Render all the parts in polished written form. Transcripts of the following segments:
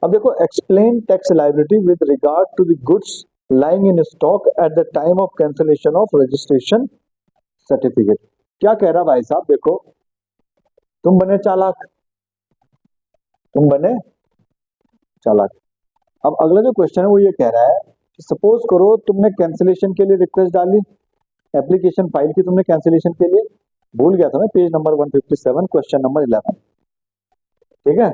अब देखो, explain tax liability with regard to the goods lying in stock at the time of cancellation of registration certificate. क्या कह रहा भाई साहब, देखो तुम बने चालाक, तुम बने चालाक। अब अगला जो क्वेश्चन है वो ये कह रहा है कि सपोज करो तुमने कैंसिलेशन के लिए रिक्वेस्ट डाली, एप्लीकेशन फाइल की तुमने कैंसिलेशन के लिए, भूल गया था मैं, पेज नंबर 157 क्वेश्चन नंबर 11। ठीक है,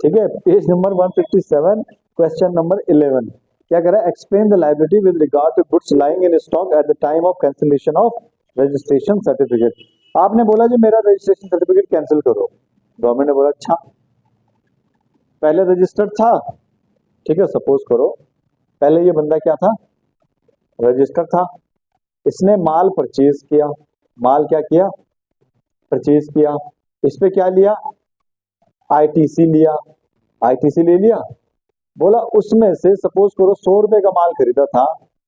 ठीक है, पेज नंबर 157 क्वेश्चन नंबर 11 क्या कह रहा है, explain the liability with regard to goods lying in stock at the time of cancellation of registration certificate. आपने बोला जी मेरा रजिस्ट्रेशन सर्टिफिकेट कैंसिल करो, गवर्नमेंट ने बोला अच्छा, पहले रजिस्टर्ड था, ठीक है, सपोज करो पहले ये बंदा क्या था, रजिस्टर्ड था, इसने माल परचेज किया, माल क्या किया, परचेज किया, इस पे क्या लिया, आईटीसी लिया, आईटीसी ले लिया, बोला उसमें से सपोज करो 100 रुपए का माल खरीदा था,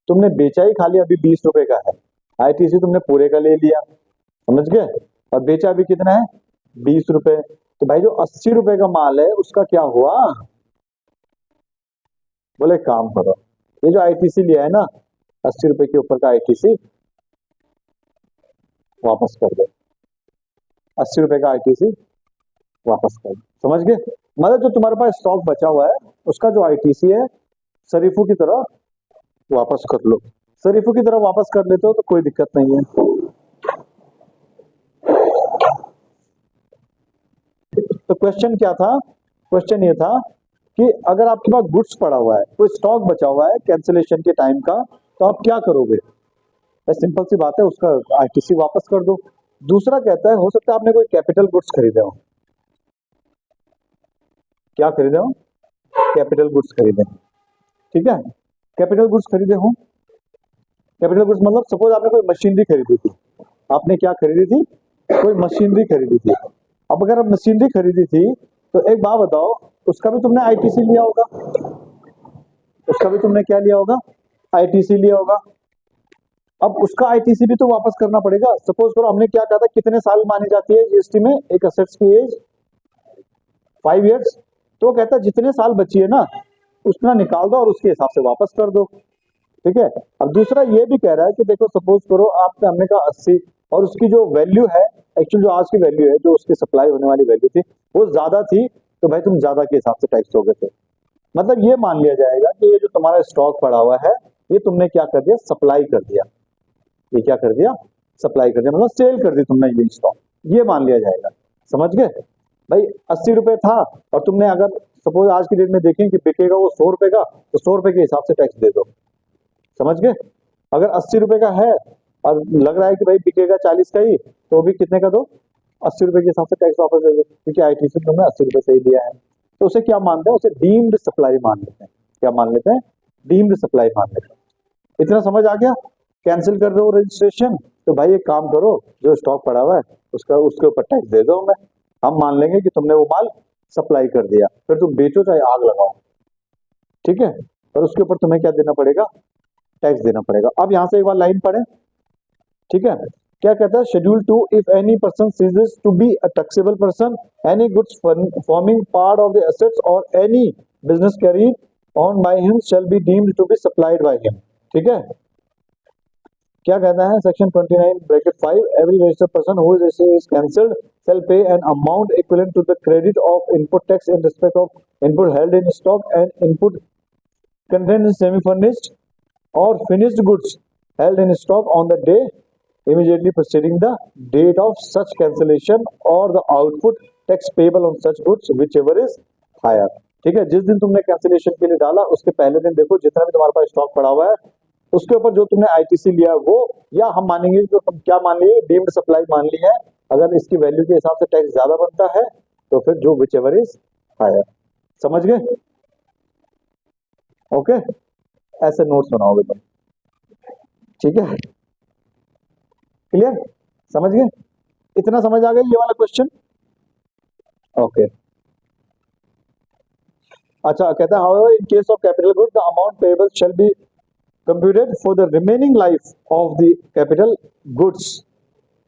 तुमने बेचा ही खाली अभी 20 रुपए का है, आईटीसी तुमने पूरे का ले लिया, समझ गए, और बेचा अभी कितना है, 20 रुपए। तो भाई जो 80 रुपए का माल है उसका क्या हुआ, बोले काम करो, ये जो आईटीसी लिया है ना, 80 रुपए के ऊपर का आईटीसी वापस कर दो, 80 रुपए का आईटीसी वापस कर दो, समझ गए। मतलब जो तुम्हारे पास स्टॉक बचा हुआ है उसका जो आईटीसी है शरीफों की तरह वापस कर लो, शरीफों की तरह वापस कर लेते हो तो कोई दिक्कत नहीं है। तो क्वेश्चन क्या था, क्वेश्चन ये था कि अगर आपके पास गुड्स पड़ा हुआ है, कोई स्टॉक बचा हुआ है कैंसिलेशन के टाइम का, तो आप क्या करोगे, सिंपल सी बात है, उसका आईटीसी वापस कर दो। दूसरा कहता है हो सकता है आपने कोई कैपिटल गुड्स खरीदे हो, क्या खरीदे हो, कैपिटल गुड्स खरीदे, ठीक है, कैपिटल गुड्स खरीदे हो, कैपिटल गुड्स मतलब सपोज आपने कोई मशीनरी खरीदी थी, आपने क्या खरीदी थी, कोई मशीनरी खरीदी थी। अब अगर आप मशीनरी खरीदी थी तो एक बात बताओ, उसका भी तुमने आईटीसी लिया होगा, उसका भी तुमने क्या लिया होगा, आईटीसी लिया होगा। अब उसका आईटीसी भी तो वापस करना पड़ेगा। सपोज करो हमने क्या कहा था, कितने साल मानी जाती है जीएसटी में एक असेट्स की एज, 5 इयर्स, तो वो कहता है जितने साल बची है ना उतना निकाल दो और उसके हिसाब से वापस कर दो, ठीक है। अब दूसरा ये भी कह रहा है कि देखो सपोज करो आपने, हमने कहा 80 और उसकी जो वैल्यू है, एक्चुअल जो आज की वैल्यू है, जो उसकी सप्लाई होने वाली वैल्यू थी वो ज्यादा थी, तो भाई तुम ज्यादा के हिसाब से टैक्स दोगे। थे मतलब ये मान लिया जाएगा कि ये जो तुम्हारा स्टॉक पड़ा हुआ है ये तुमने क्या कर दिया, सप्लाई कर दिया, ये क्या कर दिया, सप्लाई कर दिया, मतलब सेल कर दी तुमने ये स्टॉक, ये मान लिया जाएगा, समझ गए। भाई 80 रुपए था और तुमने अगर सपोज आज की डेट में देखें कि बिकेगा वो 100 रुपए का, तो 100 रुपए के हिसाब से टैक्स दे दो, समझ गए। अगर 80 रुपए का है और लग रहा है कि भाई बिकेगा 40 का ही, तो भी कितने का दो, 80 रुपए के हिसाब से टैक्स वापस दे दो, क्योंकि आईटीसी तुमने 80 रुपए से ही दिया है। तो उसे क्या मानते हैं, उसे डीम्ड सप्लाई मान लेते हैं, क्या मान लेते हैं, डीम्ड सप्लाई मान लेते हैं। इतना समझ आ गया, कैंसिल कर रहे हो रजिस्ट्रेशन, तो भाई एक काम करो, जो स्टॉक पड़ा हुआ है उसका उसके ऊपर टैक्स दे दो, हमें, हम मान लेंगे कि तुमने वो माल सप्लाई कर दिया, फिर तुम बेचो चाहे आग लगाओ, ठीक है, और उसके ऊपर तुम्हें क्या देना पड़ेगा, टैक्स देना पड़ेगा। अब यहाँ से एक बार लाइन पढ़े, ठीक है, क्या कहता है, schedule 2, if any person ceases to be a taxable person any goods forming part of the assets और any business carried on by him shall be deemed to be supplied by him, ठीक है। क्या कहता है section 29 bracket 5, every registered person who is cancelled shall pay an amount equivalent to the credit of input tax in respect of input held in stock and input contained in semi-furnished or finished goods held in stock on the day immediately preceding the date of such cancellation or the output tax payable on such goods whichever is higher, ठीक है। जिस दिन तुमने cancellation के लिए डाला उसके पहले दिन देखो जितना भी तुम्हारे पास स्टॉक पड़ा हुआ है उसके ऊपर जो तुमने आईटीसी लिया वो, या हम मानेंगे तो तुम क्या मान लिए, डीम्ड सप्लाई मान ली है। अगर इसकी वैल्यू के हिसाब से टैक्स ज्यादा बनता है तो फिर जो विच एवर इज हायर, समझ गए, ओके, ऐसे नोट्स बनाओगे तुम, ठीक है, क्लियर, समझ गए, इतना समझ आ गया ये वाला क्वेश्चन, ओके। अच्छा कहता है however in case of capital good the amount payable shall be computed for the remaining life of the capital goods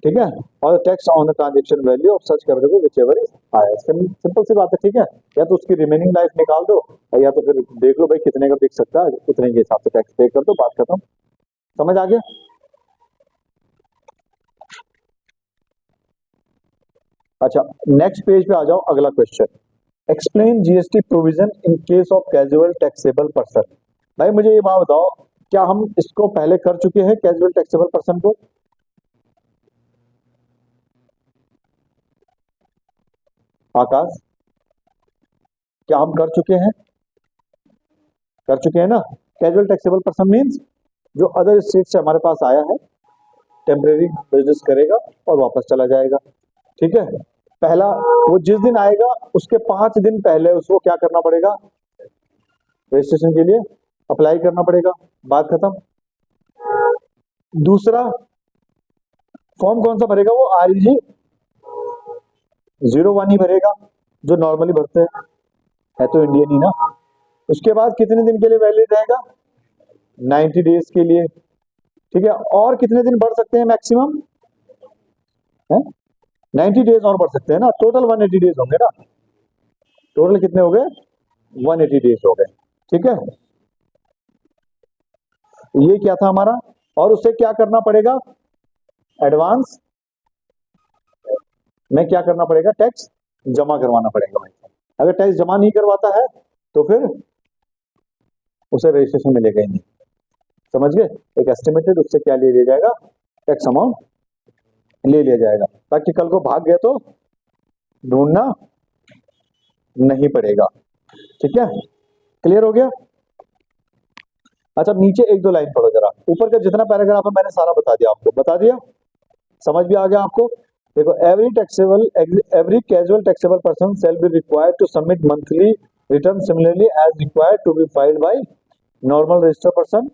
ठीक है, और tax on the transaction value of such capital whichever is higher. Simple सी बात है, ठीक है। या तो उसकी रिमेनिंग लाइफ निकाल दो, या तो फिर देख लो भाई कितने का बिक सकता है, उतने के हिसाब से टैक्स पे कर दो, बात खत्म। समझ आ गया? अच्छा, नेक्स्ट पेज पे आ जाओ, अगला question, explain GST provision in case of casual taxable person. भाई मुझे ये बात बताओ, क्या हम इसको पहले कर चुके हैं कैजुअल टैक्सेबल पर्सन को? आकाश, क्या हम कर चुके हैं? कर चुके हैं ना। कैजुअल टैक्सेबल पर्सन मींस जो अदर स्टेट से हमारे पास आया है, टेम्परेरी बिजनेस करेगा और वापस चला जाएगा, ठीक है। पहला, वो जिस दिन आएगा उसके 5 दिन पहले उसको क्या करना पड़ेगा? रजिस्ट्रेशन के लिए अप्लाई करना पड़ेगा, बात खत्म। दूसरा, फॉर्म कौन सा भरेगा? वो REG 01 ही भरेगा, जो नॉर्मली भरते हैं, है तो इंडियन ही ना। उसके बाद कितने दिन के लिए वैलिड रहेगा? 90 डेज के लिए, ठीक है। और कितने दिन बढ़ सकते हैं मैक्सिमम? है 90 डेज और बढ़ सकते हैं ना, टोटल 180 डेज होंगे ना। टोटल कितने हो गए? 180 डेज हो गए, ठीक है। ये क्या था हमारा, और उसे क्या करना पड़ेगा? एडवांस में क्या करना पड़ेगा? टैक्स जमा करवाना पड़ेगा भाई। अगर टैक्स जमा नहीं करवाता है तो फिर उसे रजिस्ट्रेशन मिलेगा ही नहीं, समझ गए? एक एस्टिमेटेड उससे क्या ले लिया जाएगा? टैक्स अमाउंट ले लिया जाएगा, ताकि कल को भाग गया तो ढूंढना नहीं पड़ेगा, ठीक है। क्लियर हो गया? अच्छा, नीचे एक दो लाइन पढ़ो जरा, ऊपर का जितना पैराग्राफ है मैंने सारा बता दिया आपको, बता दिया, समझ भी आ गया आपको। देखो, every casual taxable person shall be required to submit monthly return similarly as required to be filed by normal registered person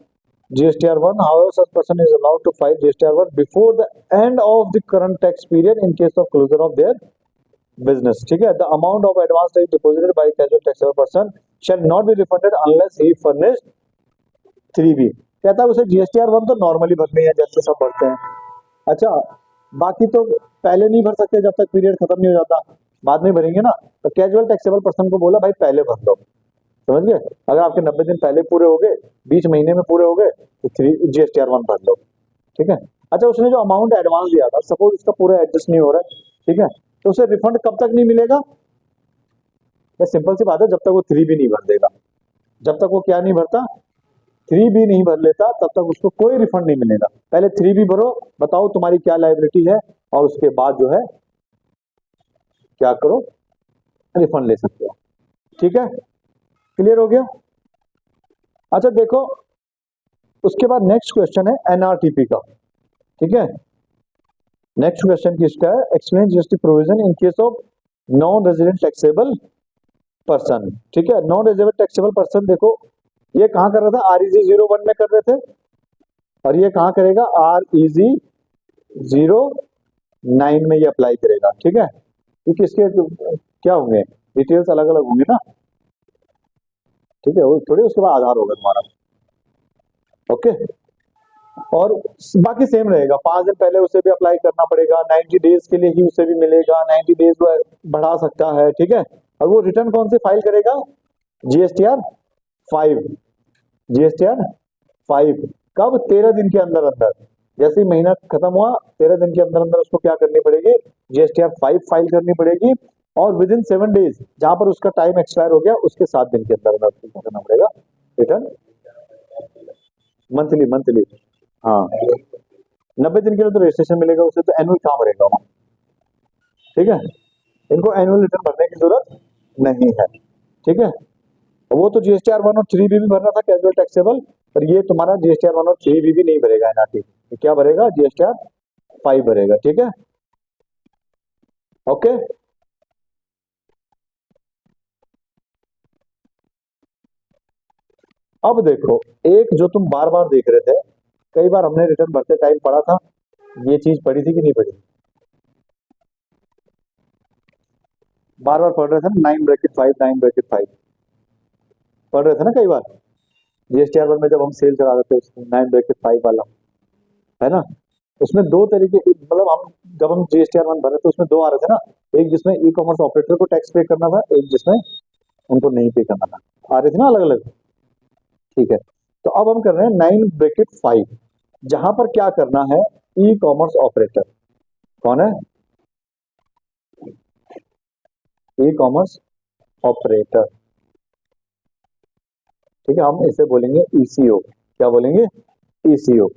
GSTR1. However, such person is allowed to file GSTR1 before the end of the current tax period in case of closure of their business, ठीक है। The amount of advance tax deposited by casual taxable person shall not be refunded unless he furnished 3B। कहता है उसे GSTR1 तो normally भरनी है जैसे सब भरते हैं। अच्छा, बाकी तो पहले नहीं भर सकते जब तक पीरियड खत्म नहीं हो जाता, बाद में भरेंगे ना। तो कैजुअल टैक्सेबल पर्सन को बोला भाई पहले भर लो, समझ गए? अगर आपके 90 दिन पहले पूरे हो गए, 20 महीने में पूरे हो गए, तो GSTR1 भर लो, ठीक है। अच्छा, उसने जो अमाउंट एडवांस दिया था, सपोज उसका पूरा एडजस्ट नहीं हो रहा है, ठीक है, तो उसे रिफंड कब तक नहीं मिलेगा? ये सिंपल सी बात है, जब तक वो 3B नहीं भर देगा। जब तक वो क्या नहीं भरता? 3B नहीं भर लेता, तब तक उसको कोई रिफंड नहीं मिलेगा। पहले 3B भरो, बताओ तुम्हारी क्या लायबिलिटी है, और उसके बाद जो है क्या करो, रिफंड ले सकते हो, ठीक है। क्लियर हो गया? अच्छा देखो, उसके बाद नेक्स्ट क्वेश्चन है NRTP का, ठीक है। नेक्स्ट क्वेश्चन किसका है? Explain GST provision in case of non resident taxable person, ठीक है। नॉन रेजिडेंट टैक्सेबल पर्सन, देखो ये कहां कर रहा था? REG 01 में कर रहे थे, और ये कहां करेगा? REG 09 में ये अप्लाई करेगा, ठीक है। क्योंकि इसके क्या होंगे, डिटेल्स अलग अलग होंगे ना, ठीक है। वो थोड़ी उसके बाद आधार होगा तुम्हारा, ओके। और बाकी सेम रहेगा, 5 दिन पहले उसे भी अप्लाई करना पड़ेगा, 90 डेज के लिए ही उसे भी मिलेगा, 90 डेज वो बढ़ा सकता है, ठीक है। और वो रिटर्न कौन से फाइल करेगा? GSTR 5, GSTR 5 कब? 13 दिन के अंदर अंदर, जैसे ही महीना खत्म हुआ 13 दिन के अंदर अंदर उसको क्या करनी पड़ेगी? GSTR 5 फाइल करनी पड़ेगी, और विद इन 7 डेज, जहां पर उसका टाइम एक्सपायर हो गया उसके 7 दिन के अंदर अंदर उसको क्या करना पड़ेगा? रिटर्न मंथली, मंथली, हाँ। 90 दिन के लिए तो रजिस्ट्रेशन मिलेगा उसे, तो एनुअल कहाँ भरेगा वो, ठीक है। इनको एनुअल रिटर्न भरने की जरूरत नहीं है, ठीक है। वो तो GSTR1 और 3B भी भरना था कैजुअल टैक्सेबल, पर ये तुम्हारा GSTR1 और 3B भी नहीं भरेगा NRT, क्या भरेगा? GSTR 5 भरेगा, ठीक है, ओके। अब देखो, एक जो तुम बार बार देख रहे थे, कई बार हमने रिटर्न भरते टाइम पढ़ा था, ये चीज पढ़ी थी कि नहीं पढ़ी? बार बार पढ़ रहे थे ना, 9 ब्रैकेट 5, 9 ब्रैकेट 5 पढ़ रहे थे ना कई बार, GSTR1 में जब हम सेल चला रहे थे 9 ब्रैकेट 5 वाला, है ना। उसमें दो तरीके, मतलब हम जब हम GSTR 1 भरे तो उसमें दो आ रहे थे ना, एक जिसमें ई कॉमर्स ऑपरेटर को टैक्स पे करना था, एक जिसमें उनको नहीं पे करना था, आ रहे थे ना अलग अलग। ठीक है, तो अब हम कर रहे हैं 9 ब्रैकेट 5, जहां पर क्या करना है, ई कॉमर्स ऑपरेटर कौन है, ई कॉमर्स ऑपरेटर। ठीक है, हम इसे बोलेंगे ECO, क्या बोलेंगे, ECO।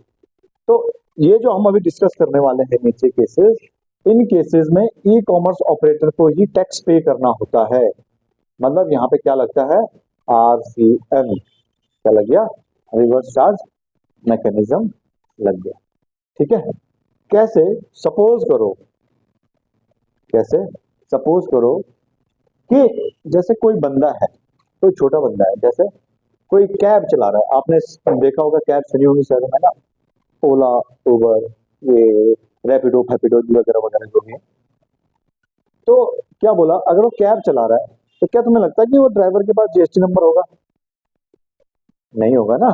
तो ये जो हम अभी डिस्कस करने वाले हैं नीचे केसेस, इन केसेस में ई कॉमर्स ऑपरेटर को ही टैक्स पे करना होता है। मतलब यहाँ पे क्या लगता है, RCM, क्या लग गया, रिवर्स चार्ज मैकेनिज्म लग गया। ठीक है, कैसे, सपोज करो, कैसे, सपोज करो कि जैसे कोई बंदा है, कोई छोटा बंदा है, जैसे कोई कैब चला रहा है, आपने देखा होगा कैब सुनी होगी शहरों में ना, ओला, उबर, ये रैपिडो फैपिडो वगैरह वगैरह जो भी है। तो क्या बोला, अगर वो कैब चला रहा है तो क्या तुम्हें लगता है कि वो ड्राइवर के पास GST नंबर होगा, नहीं होगा ना।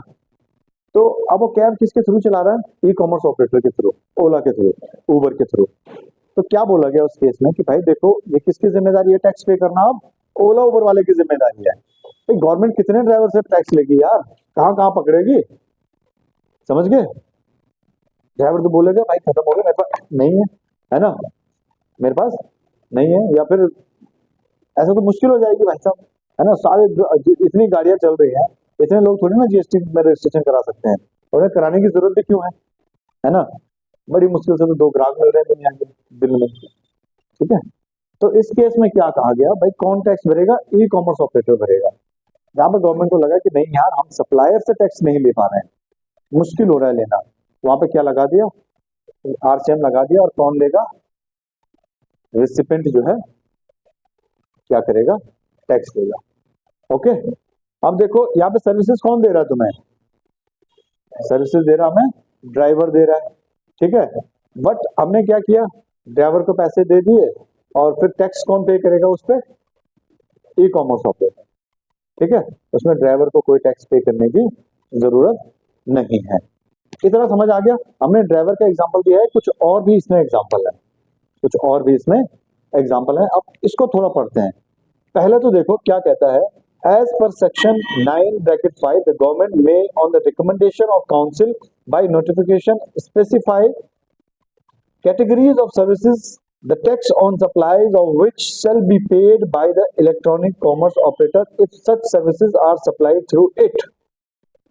तो अब वो कैब किसके थ्रू चला रहा है, ई कॉमर्स ऑपरेटर के थ्रू, ओला के थ्रू, उबर के थ्रू। तो क्या बोला गया उस केस में कि भाई देखो ये किसकी जिम्मेदारी है टैक्स पे करना, अब ओला उबर वाले की जिम्मेदारी है। गवर्नमेंट कितने ड्राइवर से टैक्स लेगी यार, कहाँ कहाँ पकड़ेगी, समझ गए। ड्राइवर तो बोलेगा भाई खत्म हो गया, मेरे पास नहीं है ना, मेरे पास नहीं है, या फिर ऐसा तो मुश्किल हो जाएगी भाई साहब, है ना। सारे इतनी गाड़ियां चल रही हैं, इतने लोग थोड़ी ना GST में रजिस्ट्रेशन करा सकते हैं, और उन्हें कराने की जरूरत भी क्यों है ना। बड़ी मुश्किल से तो 2 ग्राहक मिल रहे हैं दुनिया के दिन में। ठीक है, तो इस केस में क्या कहा गया, भाई कौन टैक्स भरेगा, ई कॉमर्स ऑपरेटर भरेगा। जहां पर गवर्नमेंट को लगा कि नहीं यार हम सप्लायर से टैक्स नहीं ले पा रहे हैं, मुश्किल हो रहा है लेना, वहां पे क्या लगा दिया, RCM लगा दिया, और कौन लेगा, रेसिपेंट जो है क्या करेगा, टैक्स देगा। ओके, अब देखो यहाँ पे सर्विसेज कौन दे रहा है तुम्हें, सर्विसेज दे रहा हमें ड्राइवर दे रहा है। ठीक है, बट हमने क्या किया, ड्राइवर को पैसे दे दिए, और फिर टैक्स कौन पे करेगा उस पर, ई कॉमर्स ऑपरेटर। ठीक है, उसमें ड्राइवर को कोई टैक्स पे करने की जरूरत नहीं है। इस तरह समझ आ गया, हमने ड्राइवर का एग्जांपल दिया है, कुछ और भी इसमें एग्जांपल है, कुछ और भी इसमें एग्जांपल है। अब इसको थोड़ा पढ़ते हैं। पहले तो देखो क्या कहता है, as per section 9 bracket 5 the government may on the recommendation of council by notification specify categories of services the tax on supplies of which shall be paid by the electronic commerce operator if such services are supplied through it।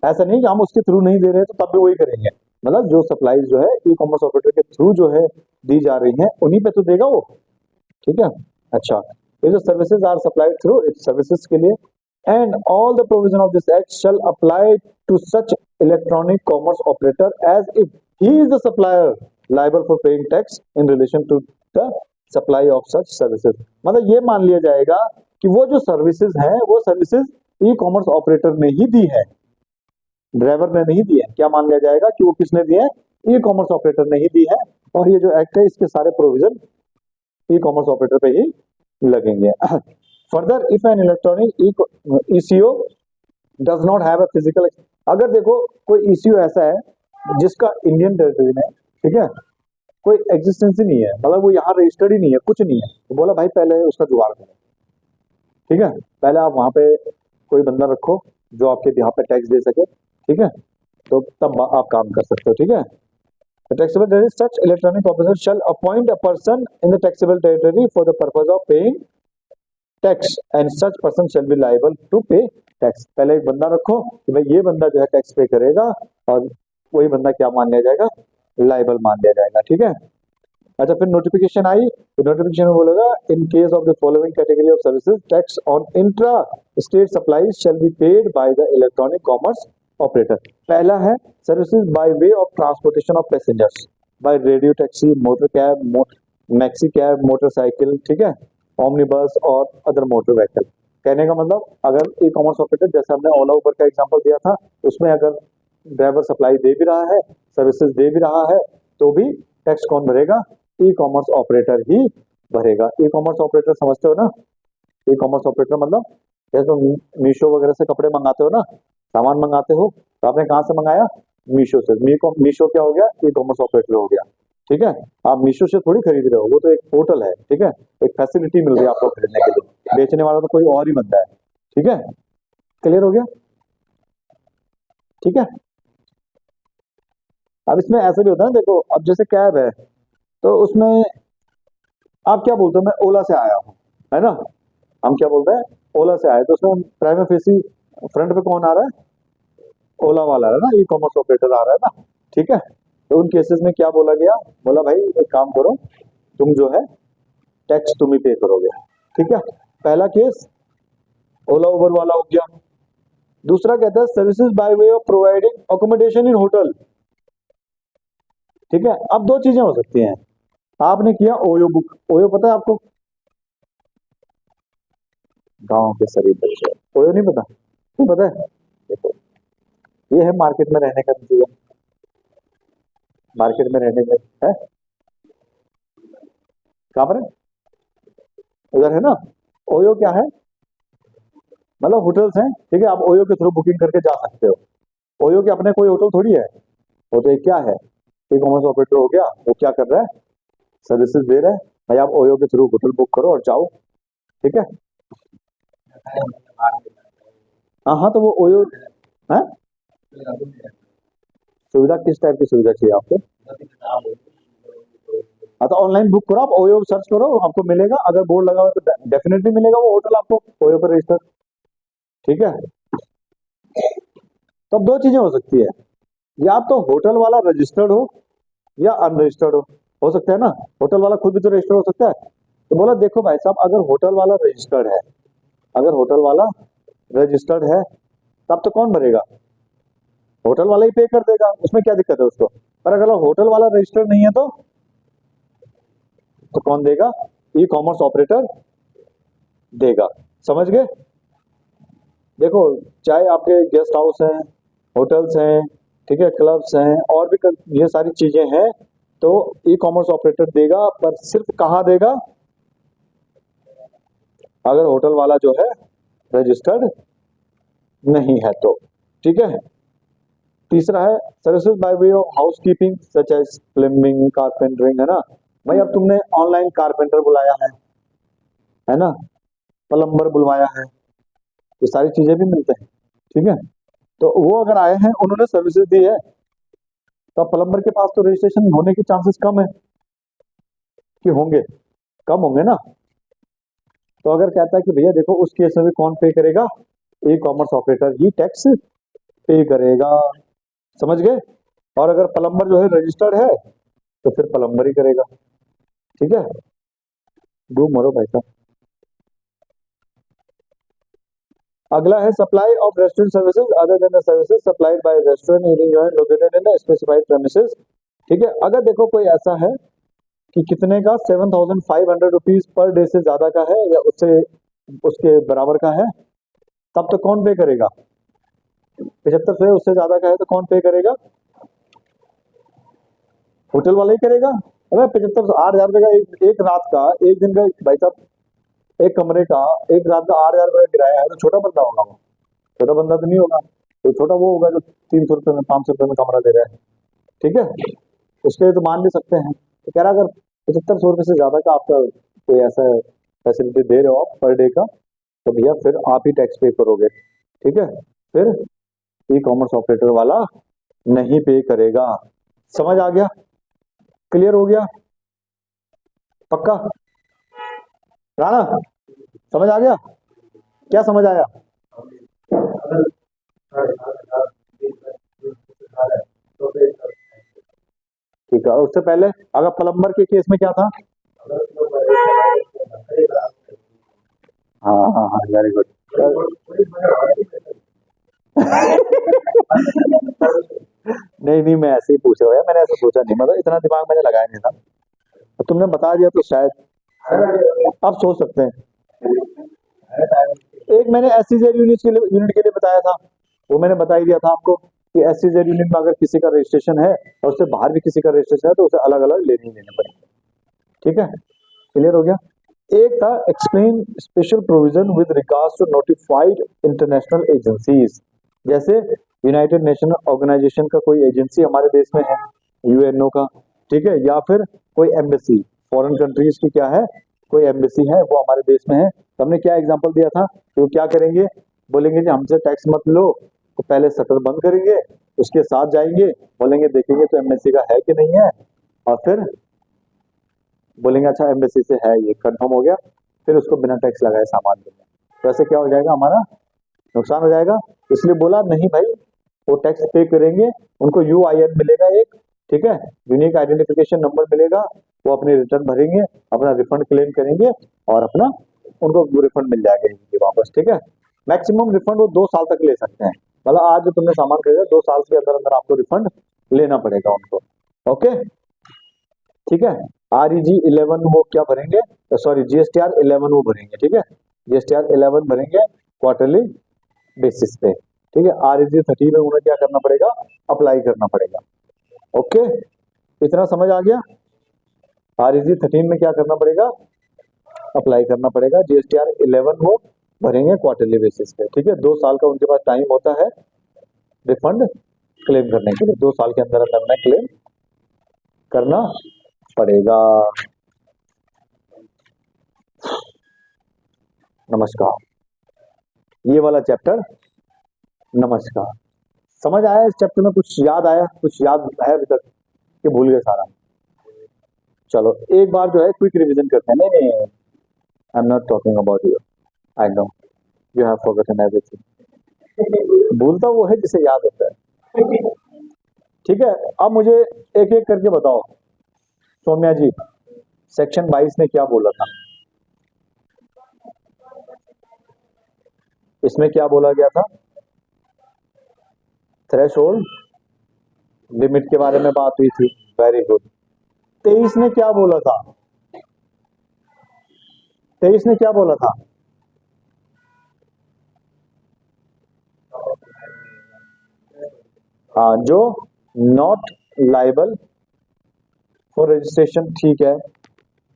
ऐसा नहीं कि हम उसके through नहीं दे रहे तो तब भी वही करेंगे, मतलब जो सप्लाई जो है ई कॉमर्स ऑपरेटर के थ्रू जो है दी जा रही है उन्हीं पे तो देगा वो। ठीक है, अच्छा, ये जो services are supplied through it, services के लिए, and all the provision of this act shall apply to such electronic commerce operator as if he is the supplier liable for paying tax in relation to the supply of such services. मतलब ये मान लिया जाएगा कि वो जो services है वो सर्विसेज ई कॉमर्स ऑपरेटर ने ही दी है, ड्राइवर ने नहीं दी है। क्या मान लिया जाएगा कि वो किसने दी है, ई कॉमर्स ऑपरेटर ने ही दी है, और ये जो एक्ट है इसके सारे प्रोविजन ई कॉमर्स ऑपरेटर पे ही लगेंगे। Further if an electronic ECO does not have a physical, अगर देखो कोई ECO ऐसा है जिसका इंडियन टेरिटरी में, ठीक है, कोई एग्जिस्टेंस ही नहीं है, मतलब वो यहाँ रजिस्टर्ड ही नहीं है, कुछ नहीं है, तो बोला भाई पहले उसका जुगाड़ करो। ठीक है, पहले आप वहां पे कोई बंदा रखो जो आपके यहाँ पे टैक्स दे सके। ठीक है, तो तब आप काम कर सकते हो। ठीक है, the taxable territory such electronic operator shall appoint a person in the taxable territory for the purpose of paying tax and such person shall be liable to pay tax। पहले एक बंदा रखो कि भाई ये बंदा जो है टैक्स पे करेगा, और वही बंदा क्या मान लिया जाएगा, लाइबल मान लिया जाएगा। ठीक है, अच्छा, फिर नोटिफिकेशन आई, तो नोटिफिकेशन में बोलेगा in case of the following category of services tax on intra state supplies shall be paid by the electronic commerce operator. पहला है services by way of transportation of passengers by radio taxi, motor cab, maxi cab, motorcycle, ठीक है, omnibus और other motor vehicle. कहने का मतलब अगर e commerce operator, जैसे हमने ओला उबर का एग्जांपल दिया था, उसमें अगर ड्राइवर सप्लाई दे भी रहा है, सर्विसेज दे भी रहा है, तो भी टैक्स कौन भरेगा, ई कॉमर्स ऑपरेटर ही भरेगा। ई कॉमर्स ऑपरेटर समझते हो ना, ई कॉमर्स ऑपरेटर मतलब जैसे तुम मीशो वगैरह से कपड़े मंगाते हो ना, सामान मंगाते हो, तो आपने कहाँ से मंगाया, मीशो से। मीशो क्या हो गया, ई कॉमर्स ऑपरेटर हो गया। ठीक है, आप मीशो से थोड़ी खरीद रहे हो, वो तो एक पोर्टल है। ठीक है, एक फैसिलिटी मिल रही है आपको खरीदने के लिए, बेचने वाला तो कोई और ही बंदा है। ठीक है, क्लियर हो गया। ठीक है, अब इसमें ऐसे भी होता है ना, देखो अब जैसे कैब है, तो उसमें आप क्या बोलते हो, मैं ओला से आया हूँ, है ना, हम क्या बोलते हैं, ओला से आए, तो उसमें प्राइम फेसी फ्रंट पे कौन आ रहा है, ओला वाला है ना, ई कॉमर्स ऑपरेटर आ रहा है ना। ठीक है, तो उन केसेस में क्या बोला गया, बोला भाई एक काम करो, तुम जो है टैक्स तुम ही पे करोगे। ठीक है, पहला केस ओला उबर वाला हो गया। दूसरा कहता है services by way of providing accommodation in hotel. ठीक है, अब दो चीजें हो सकती हैं, आपने किया ओयो बुक, ओयो पता है आपको, गांव के सभी बच्चे ओयो नहीं पता, नहीं पता है। देखो ये है मार्केट में रहने का नतीजा, मार्केट में रहने में है, कहां पर है, उधर है ना। ओयो क्या है, मतलब होटल्स हैं। ठीक है, आप ओयो के थ्रू बुकिंग करके जा सकते हो। ओयो के अपने कोई होटल थोड़ी है, वो तो एक क्या है, ई कॉमर्स ऑपरेटर हो गया, वो क्या कर रहा है, सर्विसेज दे रहा है। भाई आप ओयो के थ्रू होटल बुक करो और जाओ। ठीक है, हाँ हाँ, तो वो ओयो है। सुविधा किस टाइप की सुविधा चाहिए आपको, हाँ तो ऑनलाइन बुक करो, आप ओयो सर्च करो, आपको मिलेगा, अगर बोर्ड लगा हुआ है तो डेफिनेटली मिलेगा वो होटल आपको ओयो पर रजिस्टर। ठीक है, तो अब दो चीजें हो सकती है, या तो होटल वाला रजिस्टर्ड हो या अनरजिस्टर्ड हो सकता है ना, होटल वाला खुद भी तो रजिस्टर्ड हो सकता है। तो बोला देखो भाई साहब, अगर होटल वाला रजिस्टर्ड है, अगर होटल वाला रजिस्टर्ड है, तब तो कौन भरेगा, होटल वाला ही पे कर देगा, उसमें क्या दिक्कत है उसको। पर अगर होटल वाला रजिस्टर्ड नहीं है तो कौन देगा, ई कॉमर्स ऑपरेटर देगा। समझ गए, देखो चाहे आपके गेस्ट हाउस हैं, होटल्स हैं, ठीक है, क्लब्स हैं, और भी ये सारी चीजें हैं, तो ई कॉमर्स ऑपरेटर देगा, पर सिर्फ कहाँ देगा, अगर होटल वाला जो है रजिस्टर्ड नहीं है तो। ठीक है, तीसरा है services by way of house keeping such as plumbing, carpentering, है ना। भाई अब तुमने ऑनलाइन कारपेंटर बुलाया है ना, प्लम्बर बुलवाया है, ये सारी चीजें भी मिलते हैं। ठीक है, तो वो अगर आए हैं, उन्होंने सर्विसेज दी है, तो प्लम्बर के पास तो रजिस्ट्रेशन होने के चांसेस कम है, कि होंगे, कम होंगे ना। तो अगर कहता है कि भैया देखो उस केस में भी कौन पे करेगा, ई कॉमर्स ऑपरेटर ही टैक्स पे करेगा। समझ गए, और अगर प्लम्बर जो है रजिस्टर्ड है, तो फिर प्लम्बर ही करेगा। ठीक है, डू मरो भाई साहब। अगला है supply of restaurant services other than the services supplied by restaurant located in the specified premises. ठीक है, अगर देखो कोई ऐसा है कि कितने का 7,500 रुपीज पर डे से ज्यादा का है, या उससे उसके बराबर का है, तब तो कौन पे करेगा, 75 से उससे ज्यादा का है तो कौन पे करेगा, होटल वाला ही करेगा। अगर 75 8,000 रुपए का एक रात का, एक दिन का, भाई साहब एक कमरे का एक रात का 8,000 रुपए का किराया है, तो छोटा बंदा होगा वो, छोटा बंदा तो नहीं होगा, तो छोटा वो होगा जो 300 रुपए में 500 रुपए में कमरा दे रहा है। ठीक है, उसके लिए तो मान भी सकते हैं। तो कह रहा अगर 7500 रुपए से ज्यादा का आपका कोई ऐसा फैसिलिटी दे रहे हो आप पर डे का, तो भैया फिर आप ही टैक्स पे करोगे। ठीक है, फिर ई कॉमर्स ऑपरेटर वाला नहीं पे करेगा। समझ आ गया, क्लियर हो गया, पक्का, राणा समझ आ गया, क्या समझ आया। ठीक है, उससे पहले अगर प्लम्बर के केस में क्या था, हाँ हाँ हाँ, वेरी गुड। नहीं नहीं, मैं ऐसे ही पूछ रहा हूँ यार, मैंने ऐसे सोचा नहीं, मतलब इतना दिमाग मैंने लगाया नहीं था, अब तुमने बता दिया तो शायद आप सोच सकते हैं। एक मैंने एससीजेड यूनिट के लिए बताया था, वो मैंने बता ही दिया था आपको कि एससीजेड यूनिट में अगर किसी का रजिस्ट्रेशन है और उससे बाहर भी किसी का रजिस्ट्रेशन है, तो उसे अलग अलग लेने ही लेने पड़ेंगे। ठीक है, क्लियर हो गया। एक था explain special provision with regards to notified international agencies, जैसे यूनाइटेड नेशन ऑर्गेनाइजेशन का कोई एजेंसी हमारे देश में है, यूएनओ का, ठीक है, या फिर कोई एम्बेसी, फॉरेन कंट्रीज की क्या है, कोई एम्बेसी है वो हमारे देश में है। तो हमने क्या एग्जांपल दिया था, तो क्या करेंगे, बोलेंगे कि हमसे टैक्स मत लो, तो पहले शटर बंद करेंगे, उसके साथ जाएंगे, बोलेंगे देखेंगे तो एम्बेसी का है कि नहीं है, और फिर बोलेंगे अच्छा एम्बेसी से है, ये कंफर्म हो गया, फिर उसको बिना टैक्स लगाए सामान देंगे। तो ऐसे क्या हो जाएगा, हमारा नुकसान हो जाएगा। इसलिए बोला नहीं भाई, वो टैक्स पे करेंगे, उनको यूआईएन मिलेगा एक, ठीक है, यूनिक आइडेंटिफिकेशन नंबर मिलेगा, वो अपने रिटर्न भरेंगे, अपना रिफंड क्लेम करेंगे, और अपना उनको रिफंड मिल जाएगा इनकी वापस, ठीक है। मैक्सिमम रिफंड वो 2 साल तक ले सकते हैं, मतलब आज जो तुमने सामान खरीदा 2 साल के अंदर अंदर आपको रिफंड लेना पड़ेगा उनको, ओके, ठीक है। REG 11 वो क्या भरेंगे, सॉरी GSTR 11 वो भरेंगे, ठीक है, GSTR 11 भरेंगे क्वार्टरली बेसिस पे, ठीक है। REG 13 में उन्हें क्या करना पड़ेगा, अप्लाई करना पड़ेगा, ओके, इतना समझ आ गया। REG 13 में क्या करना पड़ेगा, अप्लाई करना पड़ेगा, GSTR 11 वो भरेंगे क्वार्टरली बेसिस पे, ठीक है। 2 साल का उनके पास टाइम होता है रिफंड क्लेम करने के लिए, 2 साल के अंदर अंदर में क्लेम करना पड़ेगा। नमस्कार, ये वाला चैप्टर, नमस्कार, समझ आया, इस चैप्टर में कुछ याद आया, कुछ याद है अभी तक कि भूल गए सारा? चलो एक बार जो है क्विक रिवीजन करते हैं। नहीं नहीं, I am not talking about you, I know you have forgotten everything. भूलता वो है जिसे याद होता है, ठीक है। अब मुझे एक एक करके बताओ, सौम्या जी, सेक्शन 22 ने क्या बोला था, इसमें क्या बोला गया था, थ्रेशोल्ड लिमिट के बारे में बात हुई थी, वेरी गुड। 23 ने क्या बोला था, 23 ने क्या बोला था, हाँ, जो नॉट लाइबल फॉर रजिस्ट्रेशन, ठीक है।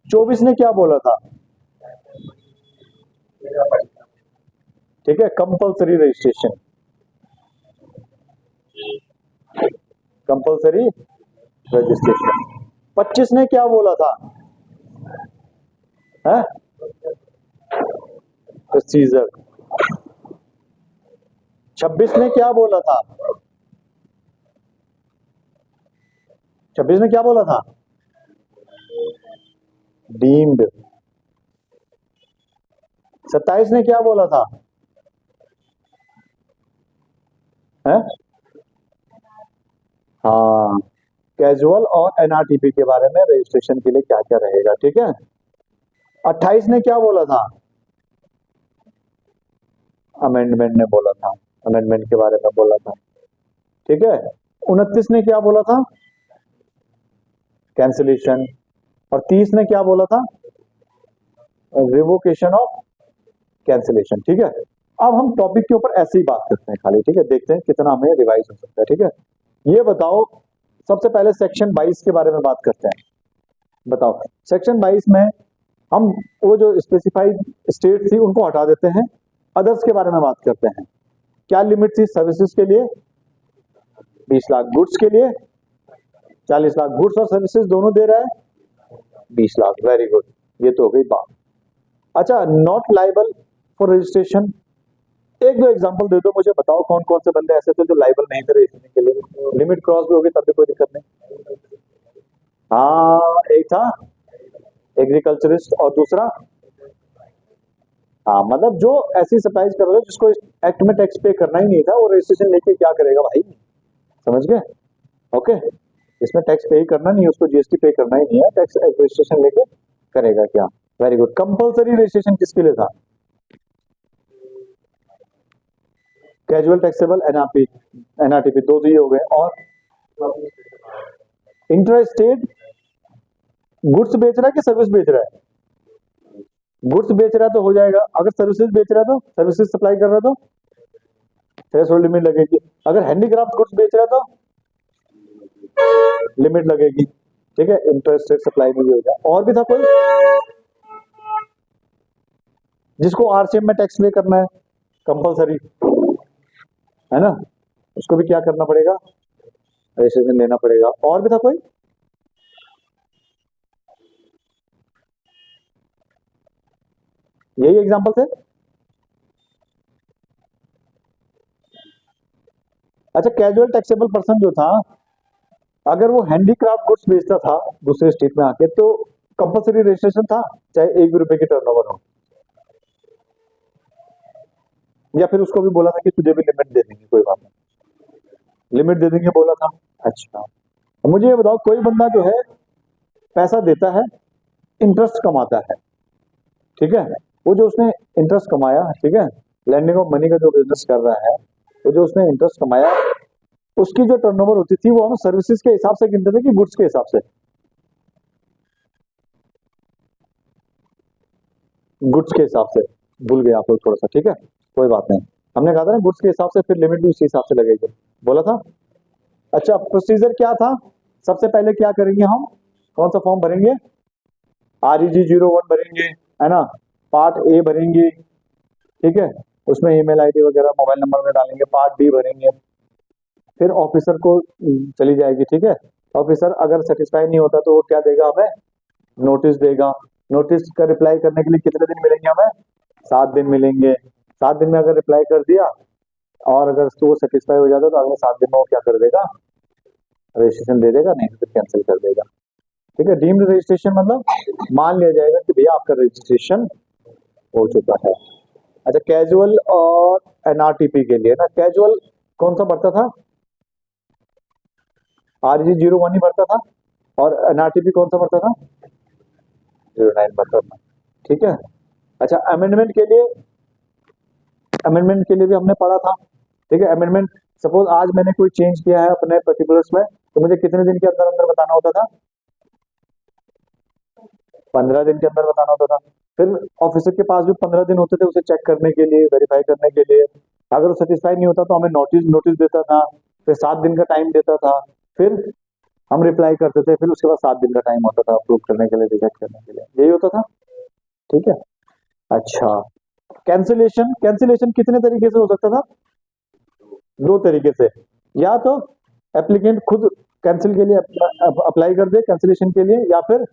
24 ने क्या बोला था, ठीक है, कंपल्सरी रजिस्ट्रेशन, कंपल्सरी रजिस्ट्रेशन। 25 ने क्या बोला था, है प्रोसीजर। 26 ने क्या बोला था, 26 ने क्या बोला था, डीम्ड। 27 ने क्या बोला था, है, हाँ, कैजुअल और एनआरटीपी के बारे में रजिस्ट्रेशन के लिए क्या क्या रहेगा, ठीक है। 28 ने क्या बोला था, अमेंडमेंट ने बोला था, अमेंडमेंट के बारे में बोला था, ठीक है। 29 ने क्या बोला था, कैंसिलेशन। और 30 ने क्या बोला था, रिवोकेशन ऑफ कैंसिलेशन, ठीक है। अब हम टॉपिक के ऊपर ऐसे ही बात करते हैं खाली, ठीक है, देखते हैं कितना हमें रिवाइज हो सकता है, ठीक है। ये बताओ, सबसे पहले सेक्शन 22 के बारे में बात करते हैं। बताओ, सेक्शन 22 में हम वो जो स्पेसिफाइड स्टेट थी उनको हटा देते हैं, अदर्स के बारे में बात करते हैं। क्या लिमिट थी सर्विसेज के लिए, 20 लाख, गुड्स के लिए 40 लाख, गुड्स और सर्विसेज दोनों दे रहा है 20 लाख, वेरी गुड, ये तो हो गई बात। अच्छा, नॉट लाइबल फॉर रजिस्ट्रेशन, एक दो एग्जांपल दे दो मुझे, बताओ कौन कौन से बंदे ऐसे थे जो लाइबल नहीं थे रजिस्ट्रेशन के लिए, लिमिट क्रॉस भी होगी तब भी कोई दिक्कत नहीं। हाँ, एक था एग्रीकल्चरिस्ट और दूसरा, हाँ, मतलब जो ऐसी सप्लाईज कर रहा था जिसको एक्ट में टैक्स पे करना ही नहीं था, वो रजिस्ट्रेशन लेके क्या करेगा भाई, समझ गए, ओके। इसमें टैक्स पे ही करना नहीं है, उसको जीएसटी पे करना ही नहीं है, टैक्स रजिस्ट्रेशन लेके करेगा क्या, वेरी गुड। कंपल्सरी रजिस्ट्रेशन किसके लिए था, कैजुअल टैक्सेबल, एनआरटीपी, दो तो ये हो गए। और इंटर स्टेट गुड्स बेच रहा है कि सर्विस बेच रहा है, गुड्स बेच रहा है तो हो जाएगा, अगर सर्विसेज बेच रहा है तो सर्विसेज सप्लाई कर रहा है तो थ्रेशोल्ड लिमिट लगेगी, अगर हैंडीक्राफ्ट गुड्स बेच रहा है तो लिमिट लगेगी, ठीक है, इंटरेस्टेड सप्लाई में भी हो जाए। और भी था कोई जिसको आरसीएम में टैक्स पे करना है, कंपलसरी है ना, उसको भी क्या करना पड़ेगा, रजिस्ट्रेशन लेना पड़ेगा। और भी था कोई? यही एग्जांपल थे? अच्छा, कैजुअल टैक्सेबल पर्सन जो था, अगर वो हैंडीक्राफ्ट गुड्स बेचता था दूसरे स्टेट में आके, तो कंपलसरी रजिस्ट्रेशन था, चाहे 1 भी रुपए की टर्नओवर हो? या फिर उसको भी बोला था कि तुझे भी लिमिट दे देंगे, कोई बात नहीं, लिमिट दे देंगे बोला था? अच्छा, मुझे ये बताओ, कोई बंदा जो है पैसा देता है, इंटरेस्ट कमाता है, ठीक है, वो जो उसने इंटरेस्ट कमाया, ठीक है, लैंडिंग ऑफ मनी का जो बिजनेस कर रहा है, वो जो उसने इंटरेस्ट कमाया, उसकी जो टर्नओवर होती थी वो हम सर्विसेज के हिसाब से गिनते थे कि गुड्स के हिसाब से? गुड्स के हिसाब से। भूल गए आप लोग थोड़ा सा, ठीक है, कोई बात नहीं। हमने कहा था ना गुड्स के हिसाब से, फिर लिमिट भी उसी हिसाब से लगेगी, बोला था। अच्छा, प्रोसीजर क्या था? सबसे पहले क्या करेंगे हम, कौन सा फॉर्म भरेंगे? REG 01 भरेंगे, है ना, पार्ट ए भरेंगे, ठीक है, उसमें ईमेल आईडी वगैरह मोबाइल नंबर में डालेंगे, पार्ट बी भरेंगे, फिर ऑफिसर को चली जाएगी, ठीक है। ऑफिसर अगर सेटिस्फाई नहीं होता तो वो क्या देगा हमें, नोटिस देगा। नोटिस का रिप्लाई करने के लिए कितने दिन मिलेंगे हमें? 7 दिन मिलेंगे। 7 दिन में अगर रिप्लाई कर दिया और अगर वो सेटिस्फाई हो जाता तो अगले 7 दिन में वो क्या कर देगा, रजिस्ट्रेशन दे देगा, नहीं तो फिर कैंसिल कर देगा, ठीक है। डीम्ड रजिस्ट्रेशन मतलब मान लिया जाएगा कि भैया आपका रजिस्ट्रेशन हो चुका है। अच्छा, कैजुअल और NRTP के लिए ना, कैजुअल कौन सा बढ़ता था? REG 01 ही बढ़ता था, और NRTP कौन सा बढ़ता था? 09 बढ़ता था, ठीक है। अच्छा, अमेंडमेंट के लिए भी हमने पढ़ा था, ठीक है। अमेंडमेंट, सपोज आज मैंने कोई चेंज किया है अपने पर्टिकुलर्स में, तो मुझे कितने दिन के अंदर अंदर बताना होता था? 15 दिन के अंदर बताना होता था। फिर ऑफिसर के पास भी 15 दिन होते थे उसे चेक करने के लिए, वेरीफाई करने के लिए। अगर वो सेटिस्फाई नहीं होता तो हमें नोटिस नोटिस देता था, फिर 7 दिन का टाइम देता था, फिर हम रिप्लाई करते थे, फिर उसके बाद 7 दिन का टाइम होता था अप्रूव करने के लिए, रिजेक्ट करने के लिए, यही होता था, ठीक है। अच्छा, कैंसिलेशन, कैंसिलेशन कितने तरीके से हो सकता था? 2 तरीके से, या तो एप्लीकेंट खुद कैंसिल के लिए अप्लाई कर दे कैंसिलेशन के लिए, या फिर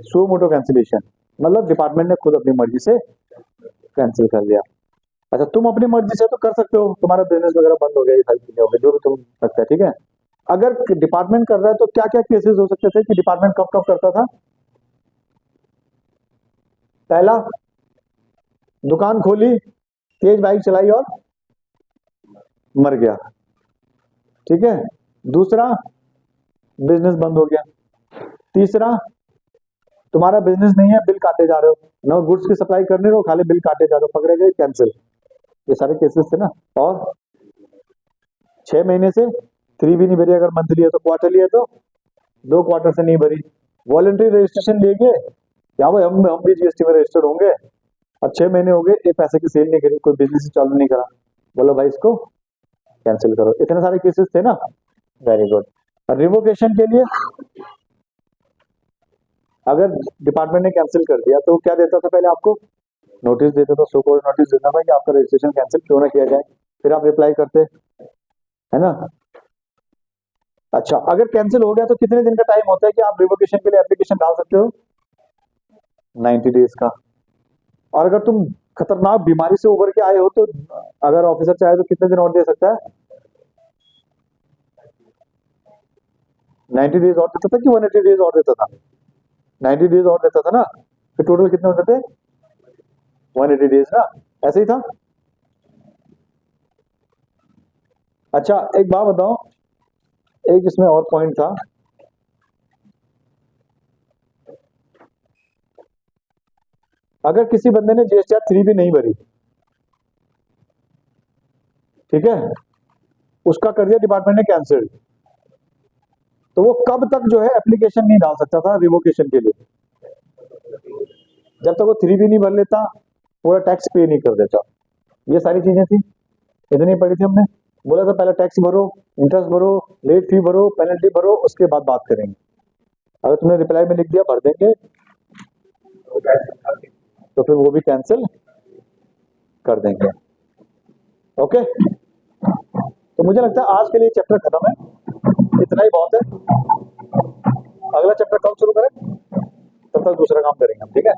सो मोटो कैंसिलेशन, मतलब डिपार्टमेंट ने खुद अपनी मर्जी से कैंसिल कर लिया। अच्छा, तुम अपनी मर्जी से तो कर सकते हो, तुम्हारा बिजनेस वगैरह बंद हो गया, ये सारी चीजें हो गई, जो भी तुम सकते हैं, ठीक है। अगर डिपार्टमेंट कर रहा है तो क्या क्या केसेस हो सकते थे कि डिपार्टमेंट कब कब करता था? पहला, दुकान खोली, तेज बाइक चलाई और मर गया, ठीक है। दूसरा, बिजनेस बंद हो गया। तीसरा, तुम्हारा बिजनेस नहीं है, बिल काटे जा रहे हो, ना गुड्स की सप्लाई करने रहो, खाली बिल काटे जा रहे हो, पकड़े गए, कैंसिल। ये सारे केसेस थे ना। और 6 महीने से 3 भी नहीं भरी, अगर मंथली है तो, क्वार्टरली है तो 2 क्वार्टर से नहीं भरी, वॉलंटरी रजिस्ट्रेशन लेके क्या भाई हम भी GST में रजिस्टर्ड होंगे, अब 6 महीने हो गए, ये पैसे की सेल नहीं करी, कोई बिजनेस चालू नहीं करा, बोलो भाई इसको कैंसिल करो। इतने सारे केसेस थे ना। Very good. रिवोकेशन के लिए, अगर डिपार्टमेंट ने कैंसिल कर दिया तो क्या देता था पहले आपको? नोटिस देता था, सो कॉल्ड नोटिस देता था कि आपका रजिस्ट्रेशन कैंसिल क्यों ना किया जाए, फिर आप रिप्लाई करते, है ना। अच्छा, अगर कैंसिल हो गया तो कितने दिन का टाइम होता है कि आप रिवोकेशन के लिए एप्लीकेशन डाल सकते हो? 90 डेज का। और अगर तुम खतरनाक बीमारी से उभर के आए हो तो अगर ऑफिसर चाहे तो कितने दिन और दे सकता है? 90 डेज और देता था कि 180 डेज और देता था? 90 डेज और देता था ना, फिर टोटल कितने होते थे? 180 डेज ना, ऐसे ही था। अच्छा, एक बात बताओ, एक इसमें और पॉइंट था, अगर किसी बंदे ने GSTR 3 भी नहीं भरी, ठीक है, उसका कर दिया डिपार्टमेंट ने कैंसिल, तो वो कब तक जो है एप्लीकेशन नहीं डाल सकता था रिवोकेशन के लिए? जब तक वो 3 भी नहीं भर लेता, पूरा टैक्स पे नहीं कर देता। ये सारी चीजें थी, इतनी पड़ी थी हमने। बोला था पहले टैक्स भरो, इंटरेस्ट भरो, लेट फी भरो, पेनल्टी भरो, उसके बाद बात करेंगे। अगर तुमने रिप्लाई में लिख दिया भर देंगे, तो फिर वो भी कैंसिल कर देंगे, ओके। तो मुझे लगता है आज के लिए चैप्टर खत्म है, इतना ही बहुत है। अगला चैप्टर कल शुरू करें, तब तक दूसरा काम करेंगे हम, ठीक है।